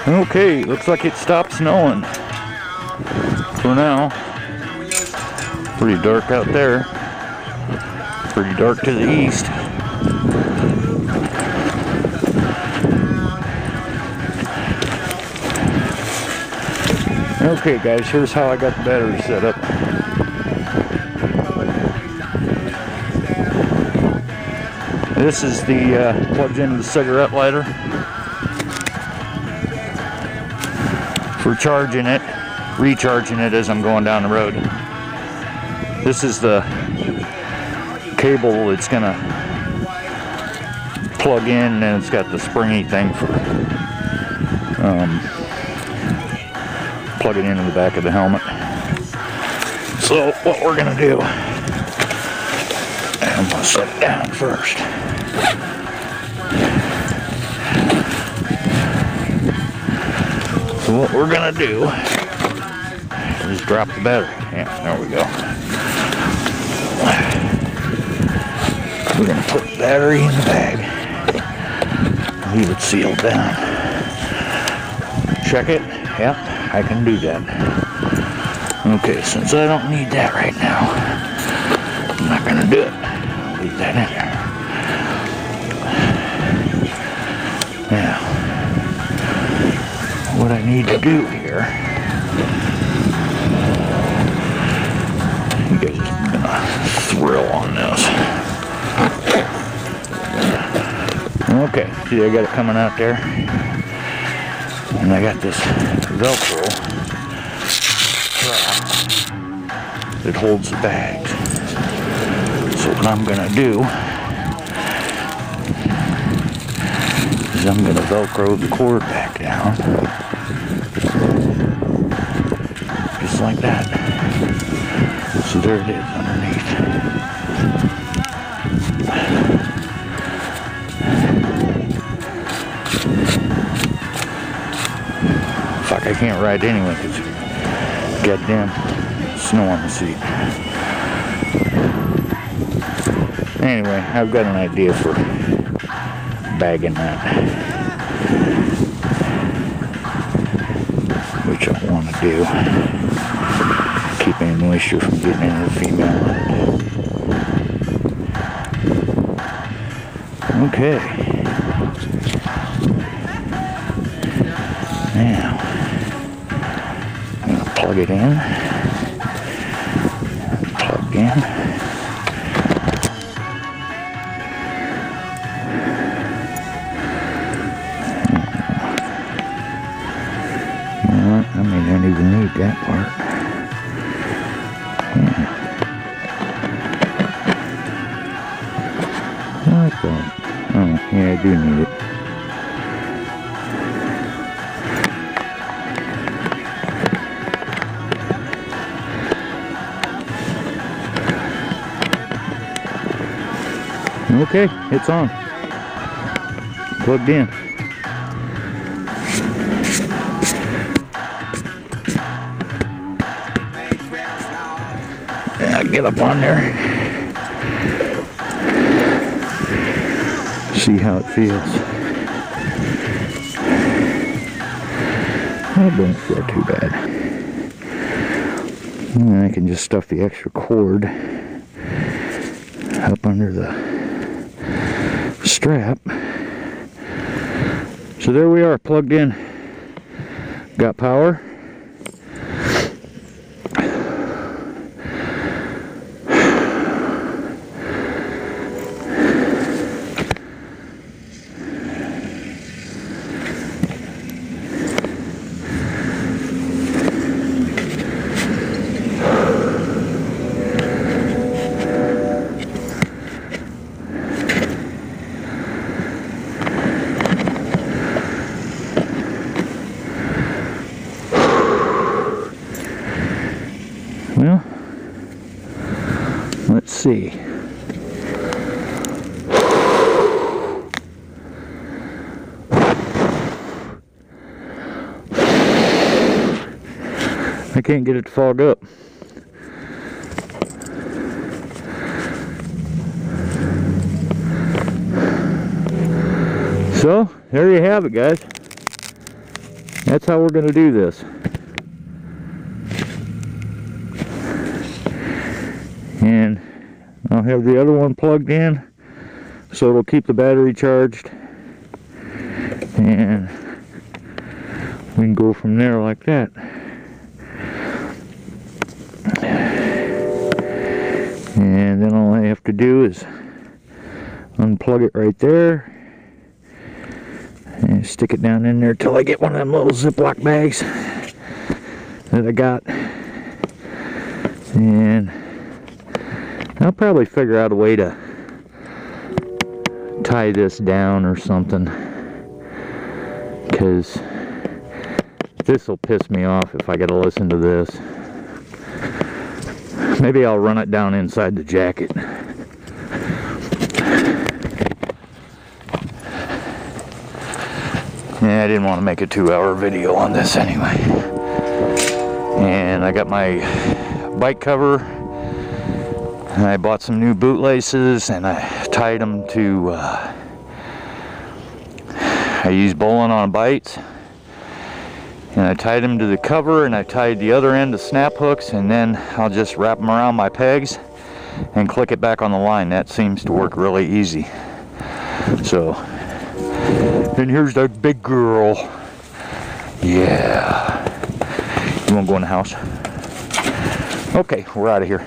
Okay, looks like it stopped snowing for now. Pretty dark out there. Pretty dark to the east. Okay guys, here's how I got the battery set up. This is the plugs into the cigarette lighter for charging it, recharging it as I'm going down the road. This is the cable it's gonna plug in, and it's got the springy thing for plugging into the back of the helmet. So what we're gonna do, I'm gonna set it down first. So what we're gonna do is drop the battery. Yeah, there we go. We're gonna put the battery in the bag. Leave it sealed down. Check it. Yep, I can do that. Okay, since I don't need that right now, I'm not gonna do it. I'll leave that in there. Now, what I need to do here, you guys are gonna thrill on this. Okay, see, I got it coming out there, and I got this Velcro strap that holds the bags. So what I'm gonna do is I'm gonna Velcro the cord back down, just like that. So there it is underneath. Fuck, I can't ride anyway because goddamn snow on the seat. Anyway, I've got an idea for bagging that, which I want to do. Keep any moisture from getting into the female. Okay. Now, I'm going to plug it in. Plugged in. I may not even need that part. Yeah. Like that. Oh, yeah, I do need it. Okay, it's on. Plugged in. Get up on there, see how it feels. It don't feel too bad. And I can just stuff the extra cord up under the strap. So there we are, plugged in. Got power. Well, let's see. I can't get it to fog up. So, there you have it, guys. That's how we're going to do this. And I'll have the other one plugged in so it'll keep the battery charged, and we can go from there like that. And then all I have to do is unplug it right there and stick it down in there till I get one of them little Ziploc bags that I got. And I'll probably figure out a way to tie this down or something, because this will piss me off if I gotta listen to this. Maybe I'll run it down inside the jacket. Yeah, I didn't want to make a 2-hour video on this anyway. And I got my bike cover, and I bought some new bootlaces, and I tied them to, I used bowling on bites, and I tied them to the cover, and I tied the other end to snap hooks, and then I'll just wrap them around my pegs and click it back on the line. That seems to work really easy. So, and here's that big girl. Yeah. You want to go in the house? Okay, we're out of here.